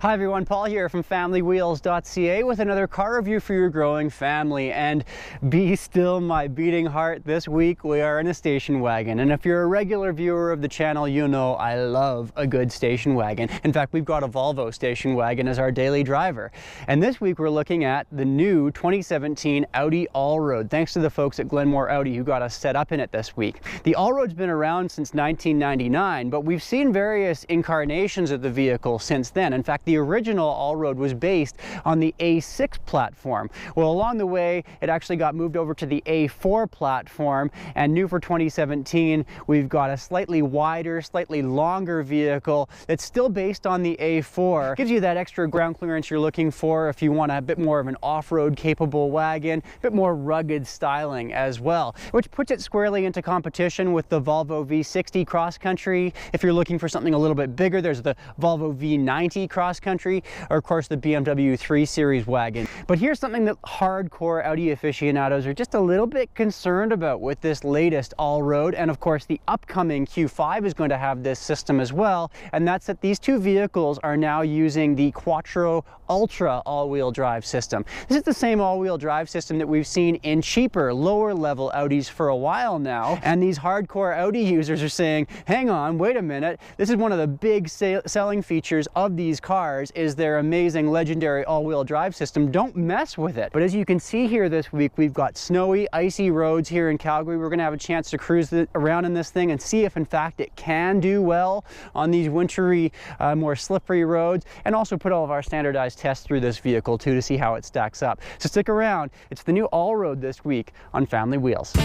Hi everyone, Paul here from familywheels.ca with another car review for your growing family. And be still my beating heart, this week we are in a station wagon. And if you're a regular viewer of the channel, you know I love a good station wagon. In fact, we've got a Volvo station wagon as our daily driver. And this week we're looking at the new 2017 Audi Allroad, thanks to the folks at Glenmore Audi who got us set up in it this week. The Allroad's been around since 1999, but we've seen various incarnations of the vehicle since then. In fact, the original Allroad was based on the A6 platform. Well, along the way, it actually got moved over to the A4 platform, and new for 2017, we've got a slightly wider, slightly longer vehicle that's still based on the A4. Gives you that extra ground clearance you're looking for if you want a bit more of an off-road capable wagon, a bit more rugged styling as well, which puts it squarely into competition with the Volvo V60 Cross Country. If you're looking for something a little bit bigger, there's the Volvo V90 Cross Country, or of course the BMW 3 Series wagon. But here's something that hardcore Audi aficionados are just a little bit concerned about with this latest Allroad, and of course the upcoming Q5 is going to have this system as well, and that's that these two vehicles are now using the Quattro Ultra all-wheel drive system. This is the same all-wheel drive system that we've seen in cheaper, lower level Audis for a while now, and these hardcore Audi users are saying, hang on, wait a minute, this is one of the big selling features of these cars is their amazing legendary all-wheel drive system. Don't mess with it. But as you can see here this week, we've got snowy, icy roads here in Calgary. We're going to have a chance to cruise around in this thing and see if in fact it can do well on these wintry, more slippery roads, and also put all of our standardized tests through this vehicle too to see how it stacks up. So stick around. It's the new Allroad this week on Family Wheels.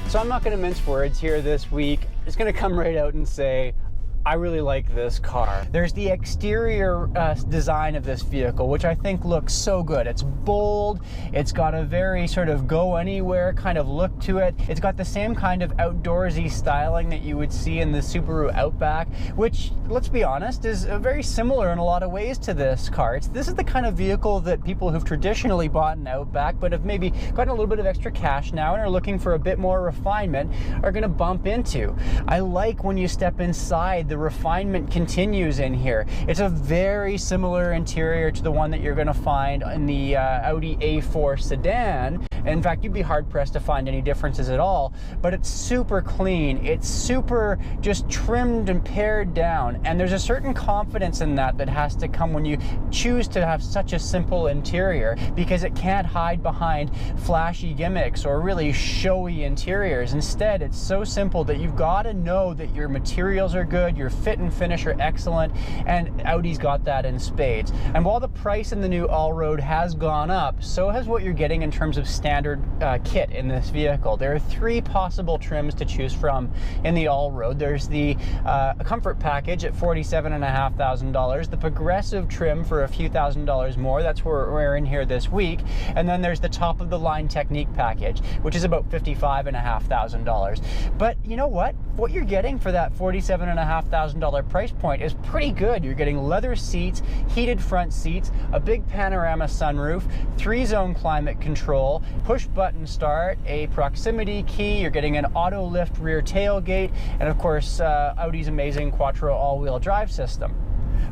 So I'm not going to mince words here this week. I'm just going to come right out and say, I really like this car. There's the exterior design of this vehicle, which I think looks so good. It's bold, it's got a very sort of go anywhere kind of look to it. It's got the same kind of outdoorsy styling that you would see in the Subaru Outback, which, let's be honest, is very similar in a lot of ways to this car. This is the kind of vehicle that people who've traditionally bought an Outback but have maybe gotten a little bit of extra cash now and are looking for a bit more refinement are gonna bump into. I like when you step inside, the refinement continues in here. It's a very similar interior to the one that you're going to find in the Audi A4 sedan. In fact, you'd be hard-pressed to find any differences at all, but it's super clean. It's super just trimmed and pared down, and there's a certain confidence in that that has to come when you choose to have such a simple interior, because it can't hide behind flashy gimmicks or really showy interiors. Instead, it's so simple that you've got to know that your materials are good, your fit and finish are excellent, and Audi's got that in spades. And while the price in the new Allroad has gone up, so has what you're getting in terms of standard kit in this vehicle. There are three possible trims to choose from in the Allroad. There's the comfort package at $47,500, the progressive trim for a few $1,000s more, that's where we're in here this week, and then there's the top of the line technique package, which is about $55,500. But you know what? What you're getting for that $47,500 price point is pretty good. You're getting leather seats, heated front seats, a big panorama sunroof, 3-zone climate control, push button start, a proximity key, you're getting an auto lift rear tailgate, and of course Audi's amazing Quattro all-wheel drive system.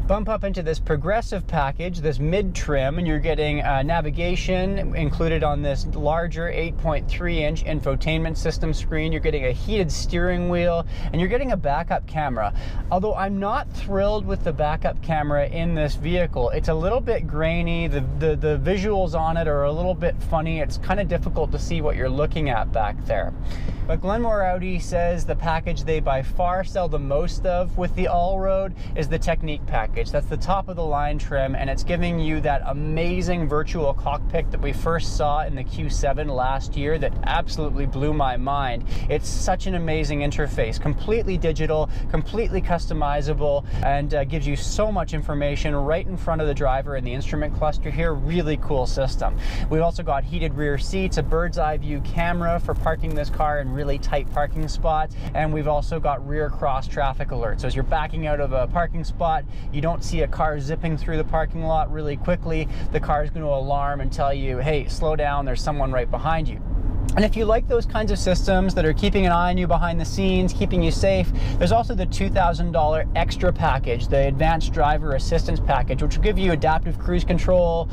Bump up into this progressive package, this mid-trim, and you're getting navigation included on this larger 8.3-inch infotainment system screen. You're getting a heated steering wheel, and you're getting a backup camera. Although I'm not thrilled with the backup camera in this vehicle. It's a little bit grainy, the visuals on it are a little bit funny. It's kind of difficult to see what you're looking at back there. But Glenmore Audi says the package they by far sell the most of with the Allroad is the Technique package. That's the top of the line trim, and it's giving you that amazing virtual cockpit that we first saw in the Q7 last year that absolutely blew my mind. It's such an amazing interface, completely digital, completely customizable, and gives you so much information right in front of the driver in the instrument cluster here. Really cool system. We've also got heated rear seats, a bird's eye view camera for parking this car in really tight parking spots, and we've also got rear cross traffic alerts. So as you're backing out of a parking spot, you don't see a car zipping through the parking lot really quickly, the car is going to alarm and tell you, hey, slow down, there's someone right behind you. And if you like those kinds of systems that are keeping an eye on you behind the scenes, keeping you safe, there's also the $2,000 extra package, the Advanced Driver Assistance Package, which will give you adaptive cruise control,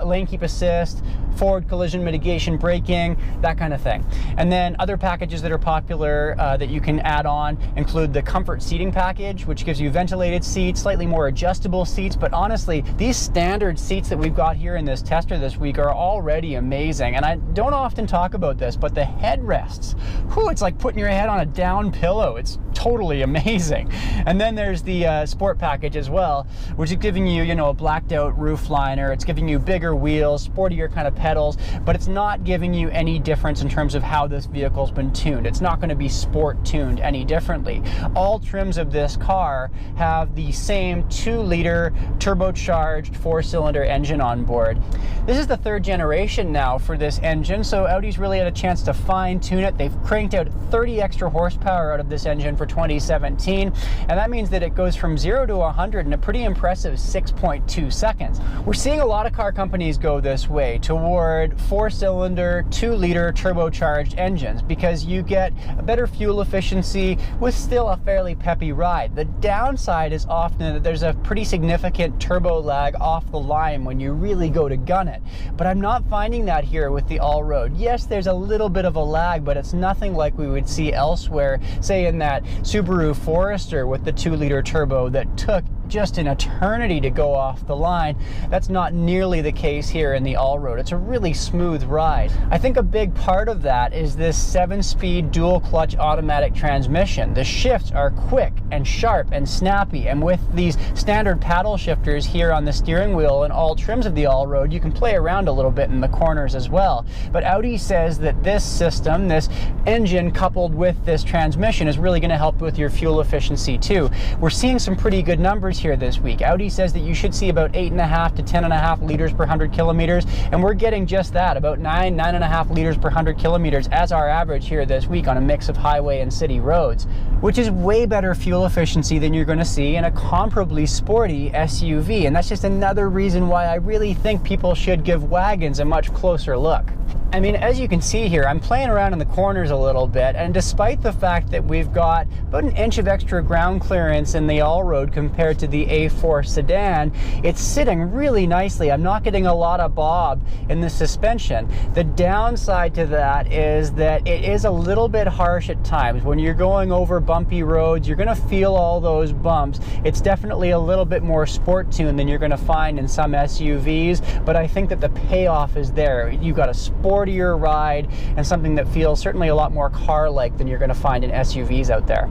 lane keep assist, forward collision mitigation, braking, that kind of thing. And then other packages that are popular that you can add on include the Comfort Seating Package, which gives you ventilated seats, slightly more adjustable seats. But honestly, these standard seats that we've got here in this tester this week are already amazing. And I don't often talk about this, but the headrests, whew, it's like putting your head on a down pillow. It's totally amazing. And then there's the Sport Package as well, which is giving you, you know, a blacked out roof liner. It's giving you bigger wheels, sportier kind of pedals, but it's not giving you any difference in terms of how this vehicle's been tuned. It's not going to be sport tuned any differently. All trims of this car have the same 2-liter turbocharged 4-cylinder engine on board. This is the 3rd generation now for this engine, so Audi's really had a chance to fine tune it. They've cranked out 30 extra horsepower out of this engine for 2017, and that means that it goes from 0 to 100 in a pretty impressive 6.2 seconds. We're seeing a lot of car companies go this way toward 4-cylinder, 2-liter turbocharged engines because you get a better fuel efficiency with still a fairly peppy ride. The downside is often that there's a pretty significant turbo lag off the line when you really go to gun it. But I'm not finding that here with the Allroad. Yes, there's a little bit of a lag, but it's nothing like we would see elsewhere, say in that Subaru Forester with the 2-liter turbo that took just an eternity to go off the line. That's not nearly the case here in the Allroad. It's a really smooth ride. I think a big part of that is this 7-speed dual clutch automatic transmission. The shifts are quick and sharp and snappy, and with these standard paddle shifters here on the steering wheel and all trims of the Allroad, you can play around a little bit in the corners as well. But Audi says that this system, this engine coupled with this transmission, is really going to help with your fuel efficiency too. We're seeing some pretty good numbers here this week. Audi says that you should see about 8.5 to 10.5 liters per 100 kilometers, and we're getting just that, about 9.5 liters per 100 kilometers as our average here this week on a mix of highway and city roads, which is way better fuel efficiency than you're going to see in a comparably sporty SUV. And that's just another reason why I really think people should give wagons a much closer look. I mean, as you can see here, I'm playing around in the corners a little bit, and despite the fact that we've got about an inch of extra ground clearance in the Allroad compared to the A4 sedan, it's sitting really nicely. I'm not getting a lot of bob in the suspension. The downside to that is that it is a little bit harsh at times. When you're going over bumpy roads, you're going to feel all those bumps. It's definitely a little bit more sport tuned than you're going to find in some SUVs, but I think that the payoff is there. You've got a sportier ride and something that feels certainly a lot more car-like than you're going to find in SUVs out there.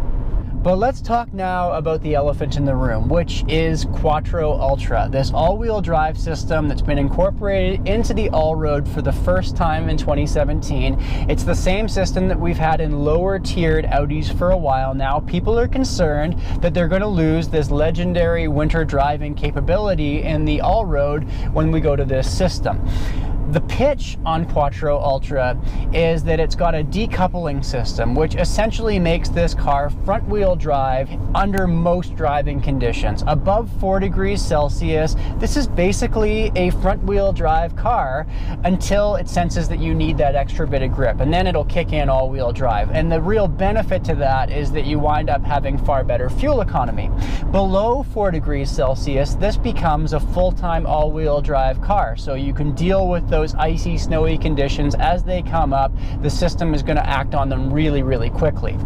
But let's talk now about the elephant in the room, which is Quattro Ultra, this all-wheel drive system that's been incorporated into the Allroad for the first time in 2017. It's the same system that we've had in lower-tiered Audis for a while now. People are concerned that they're going to lose this legendary winter driving capability in the Allroad when we go to this system. The pitch on Quattro Ultra is that it's got a decoupling system, which essentially makes this car front-wheel drive under most driving conditions. Above 4 degrees Celsius, this is basically a front-wheel drive car until it senses that you need that extra bit of grip, and then it'll kick in all-wheel drive. And the real benefit to that is that you wind up having far better fuel economy. Below 4 degrees Celsius, this becomes a full-time all-wheel drive car, so you can deal with those icy, snowy conditions as they come up. The system is going to act on them really, really quickly.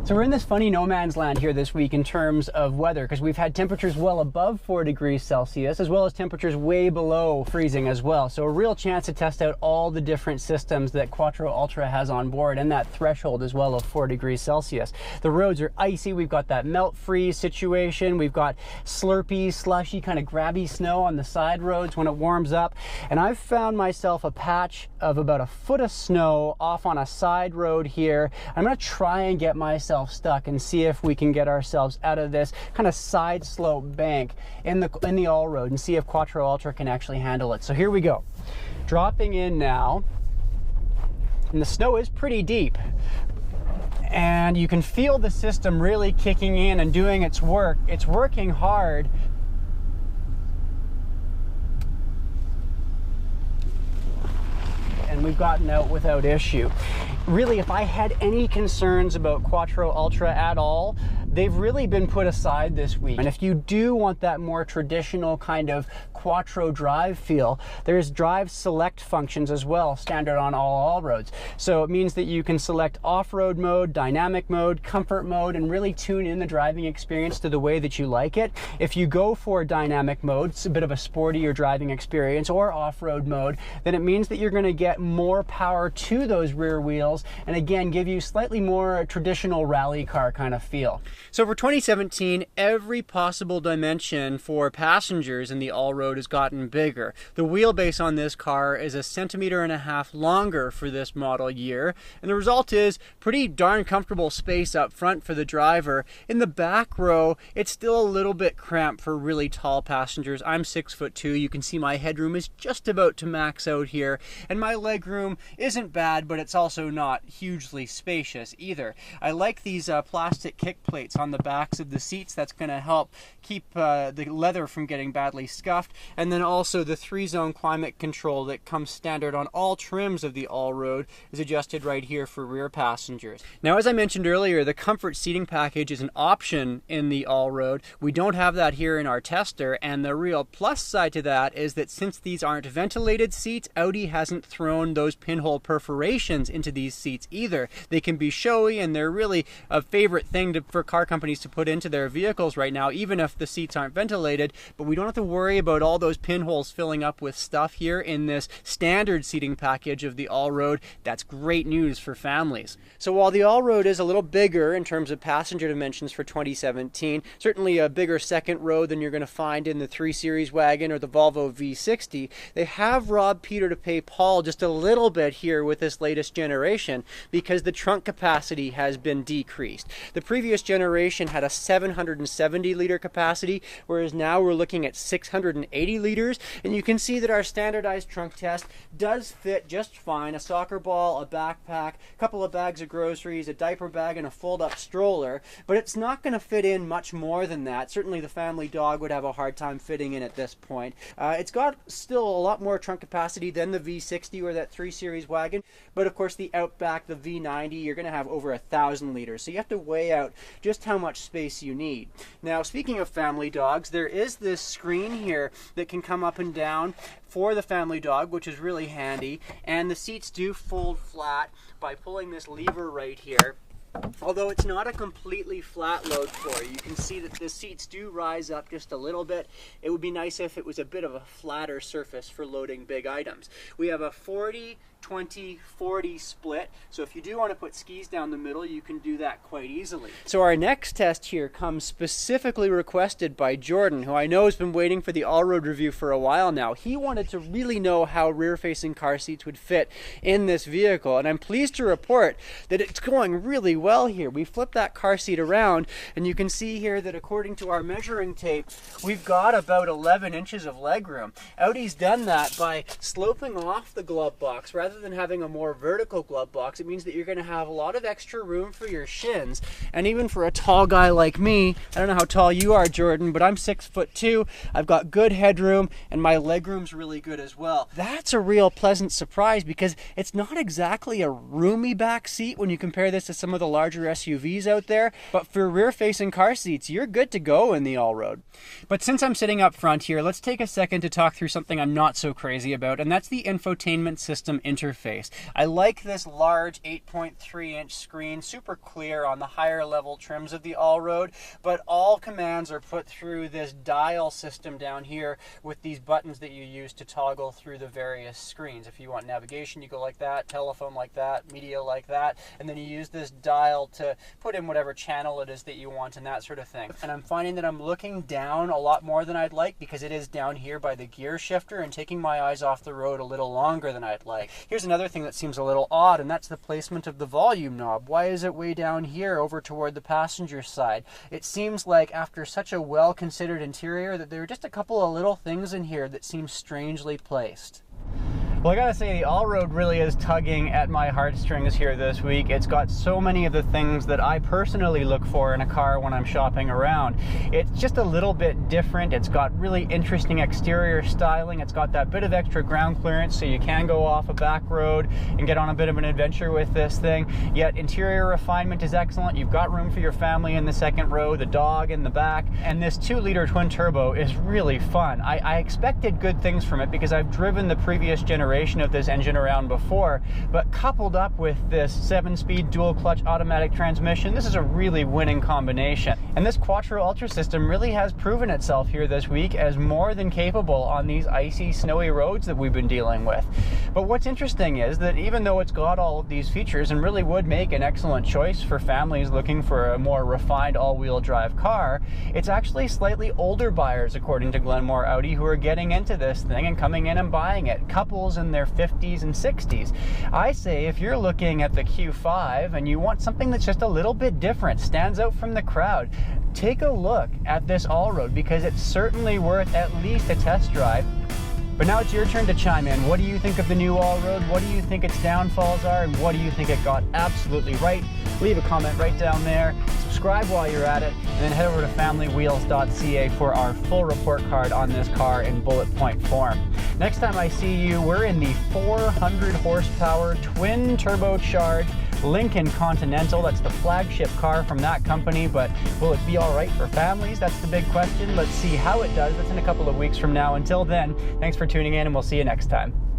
So we're in this funny no man's land here this week in terms of weather, because we've had temperatures well above 4 degrees Celsius, as well as temperatures way below freezing as well. So a real chance to test out all the different systems that Quattro Ultra has on board, and that threshold as well of 4 degrees Celsius. The roads are icy. We've got that melt freeze situation. We've got slurpy, slushy, kind of grabby snow on the side roads when it warms up. And I've found myself a patch of about a foot of snow off on a side road here. I'm going to try and get myself stuck and see if we can get ourselves out of this kind of side slope bank in the Allroad and see if Quattro Ultra can actually handle it. So here we go. Dropping in now, and the snow is pretty deep. And you can feel the system really kicking in and doing its work. It's working hard. And we've gotten out without issue. Really, if I had any concerns about Quattro Ultra at all, they've really been put aside this week. And if you do want that more traditional kind of Quattro drive feel, there's drive select functions as well, standard on all Allroads. So it means that you can select off-road mode, dynamic mode, comfort mode, and really tune in the driving experience to the way that you like it. If you go for dynamic mode, it's a bit of a sportier driving experience, or off-road mode, then it means that you're going to get more power to those rear wheels, and again, give you slightly more traditional rally car kind of feel. So for 2017, every possible dimension for passengers in the Allroad has gotten bigger. The wheelbase on this car is 1.5 centimeters longer for this model year, and the result is pretty darn comfortable space up front for the driver. In the back row, it's still a little bit cramped for really tall passengers. I'm 6'2". You can see my headroom is just about to max out here, and my legroom isn't bad, but it's also not hugely spacious either. I like these plastic kick plates on the backs of the seats. That's going to help keep the leather from getting badly scuffed. And then also the 3-zone climate control that comes standard on all trims of the Allroad is adjusted right here for rear passengers. Now, as I mentioned earlier, the comfort seating package is an option in the Allroad. We don't have that here in our tester, and the real plus side to that is that since these aren't ventilated seats, Audi hasn't thrown those pinhole perforations into these seats either. They can be showy, and they're really a favorite thing for car companies to put into their vehicles right now, even if the seats aren't ventilated. But we don't have to worry about all those pinholes filling up with stuff here in this standard seating package of the Allroad. That's great news for families. So while the Allroad is a little bigger in terms of passenger dimensions for 2017, certainly a bigger second row than you're going to find in the 3 Series wagon or the Volvo V60, they have robbed Peter to pay Paul just a little bit here with this latest generation, because the trunk capacity has been decreased. The previous generation had a 770 liter capacity, whereas now we're looking at 680 liters, and you can see that our standardized trunk test does fit just fine. A soccer ball, a backpack, a couple of bags of groceries, a diaper bag, and a fold-up stroller, but it's not going to fit in much more than that. Certainly the family dog would have a hard time fitting in at this point. It's got still a lot more trunk capacity than the V60 or that 3 Series wagon, but of course the Outback, the V90, you're going to have over 1,000 liters, so you have to weigh out just how much space you need. Now, speaking of family dogs, there is this screen here that can come up and down for the family dog, which is really handy, and the seats do fold flat by pulling this lever right here. Although it's not a completely flat load floor, you can see that the seats do rise up just a little bit. It would be nice if it was a bit of a flatter surface for loading big items. We have a 40-20-40 split, so if you do want to put skis down the middle, you can do that quite easily. So our next test here comes specifically requested by Jordan, who I know has been waiting for the Allroad review for a while now. He wanted to really know how rear-facing car seats would fit in this vehicle, and I'm pleased to report that it's going really well here. We flipped that car seat around, and you can see here that according to our measuring tape, we've got about 11 inches of legroom. Audi's done that by sloping off the glove box. Rather than having a more vertical glove box, it means that you're going to have a lot of extra room for your shins. And even for a tall guy like me, I don't know how tall you are, Jordan, but I'm 6'2". I've got good headroom, and my legroom's really good as well. That's a real pleasant surprise, because it's not exactly a roomy back seat when you compare this to some of the larger SUVs out there, but for rear-facing car seats, you're good to go in the Allroad. But since I'm sitting up front here, let's take a second to talk through something I'm not so crazy about, and that's the infotainment system interface. I like this large 8.3-inch screen, super clear on the higher level trims of the Allroad, but all commands are put through this dial system down here with these buttons that you use to toggle through the various screens. If you want navigation, you go like that, telephone like that, media like that, and then you use this dial to put in whatever channel it is that you want and that sort of thing. And I'm finding that I'm looking down a lot more than I'd like, because it is down here by the gear shifter and taking my eyes off the road a little longer than I'd like. Here's another thing that seems a little odd, and that's the placement of the volume knob. Why is it way down here over toward the passenger side? It seems like after such a well-considered interior that there are just a couple of little things in here that seem strangely placed. Well, I gotta say, the Allroad really is tugging at my heartstrings here this week. It's got so many of the things that I personally look for in a car when I'm shopping around. It's just a little bit different. It's got really interesting exterior styling. It's got that bit of extra ground clearance so you can go off a back road and get on a bit of an adventure with this thing. Yet interior refinement is excellent. You've got room for your family in the second row, the dog in the back, and this 2-liter twin turbo is really fun. I expected good things from it because I've driven the previous generation of this engine around before, but coupled up with this 7-speed dual clutch automatic transmission, this is a really winning combination. And this Quattro Ultra system really has proven itself here this week as more than capable on these icy, snowy roads that we've been dealing with. But what's interesting is that even though it's got all of these features and really would make an excellent choice for families looking for a more refined all-wheel drive car, it's actually slightly older buyers, according to Glenmore Audi, who are getting into this thing and coming in and buying it. Couples in their 50s and 60s. I say if you're looking at the Q5 and you want something that's just a little bit different, stands out from the crowd, take a look at this Allroad because it's certainly worth at least a test drive. But now it's your turn to chime in. What do you think of the new Allroad? What do you think its downfalls are? And what do you think it got absolutely right? Leave a comment right down there. Subscribe while you're at it, and then head over to familywheels.ca for our full report card on this car in bullet point form. Next time I see you, we're in the 400 horsepower twin turbocharged Lincoln Continental. That's the flagship car from that company, but will it be all right for families? That's the big question. Let's see how it does. That's in a couple of weeks from now. Until then, thanks for tuning in, and we'll see you next time.